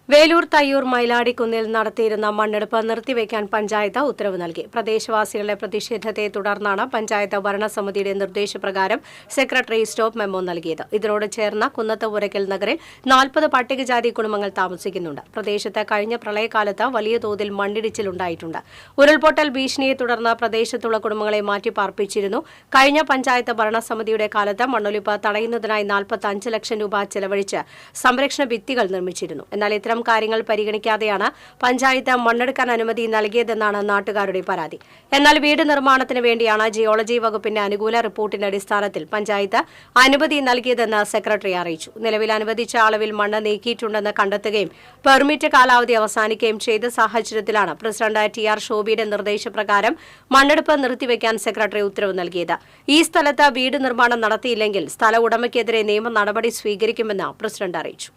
വേലൂർ തയ്യൂർ മൈലാടിക്കുന്നിൽ നടത്തിയിരുന്ന മണ്ണെടുപ്പ് നിർത്തിവെക്കാൻ പഞ്ചായത്ത് ഉത്തരവ് നൽകി. പ്രദേശവാസികളുടെ പ്രതിഷേധത്തെ തുടർന്നാണ് പഞ്ചായത്ത് ഭരണസമിതിയുടെ നിർദ്ദേശപ്രകാരം സെക്രട്ടറി സ്റ്റോപ്പ് മെമ്മോ നൽകിയത്. ഇതിനോട് ചേർന്ന കുന്നത്ത് പുരയ്ക്കൽ നഗറിൽ 40 പട്ടികജാതി കുടുംബങ്ങൾ താമസിക്കുന്നുണ്ട്. പ്രദേശത്ത് കഴിഞ്ഞ പ്രളയകാലത്ത് വലിയ തോതിൽ മണ്ണിടിച്ചിലുണ്ടായിട്ടുണ്ട്. ഉരുൾപൊട്ടൽ ഭീഷണിയെ തുടർന്ന് പ്രദേശത്തുള്ള കുടുംബങ്ങളെ മാറ്റിപ്പാർപ്പിച്ചിരുന്നു. കഴിഞ്ഞ പഞ്ചായത്ത് ഭരണസമിതിയുടെ കാലത്ത് മണ്ണൊലിപ്പ് തടയുന്നതിനായി 45 ലക്ഷം രൂപ ചെലവഴിച്ച് സംരക്ഷണ ഭിത്തികൾ നിർമ്മിച്ചിരുന്നു. എന്നാൽ ഇത്തരം കാര്യങ്ങൾ പരിഗണിക്കാതെയാണ് പഞ്ചായത്ത് മണ്ണെടുക്കാൻ അനുമതി നൽകിയതെന്നാണ് നാട്ടുകാരുടെ പരാതി. എന്നാൽ വീട് നിർമ്മാണത്തിന് വേണ്ടിയാണ് ജിയോളജി വകുപ്പിന്റെ അനുകൂല റിപ്പോർട്ടിന്റെ അടിസ്ഥാനത്തിൽ പഞ്ചായത്ത് അനുമതി നൽകിയതെന്ന് സെക്രട്ടറി അറിയിച്ചു. നിലവിൽ അനുവദിച്ച അളവിൽ മണ്ണ് നീക്കിയിട്ടുണ്ടെന്ന് കണ്ടെത്തുകയും പെർമിറ്റ് കാലാവധി അവസാനിക്കുകയും ചെയ്ത സാഹചര്യത്തിലാണ് പ്രസിഡന്റ് TR ഷോബിയുടെ നിർദ്ദേശപ്രകാരം മണ്ണെടുപ്പ് നിർത്തിവെക്കാൻ സെക്രട്ടറി ഉത്തരവ് നൽകിയത്. ഈ സ്ഥലത്ത് വീട് നിർമ്മാണം നടത്തിയില്ലെങ്കിൽ സ്ഥല ഉടമയ്ക്കെതിരെ നിയമ നടപടി സ്വീകരിക്കുമെന്ന് പ്രസിഡന്റ് അറിയിച്ചു.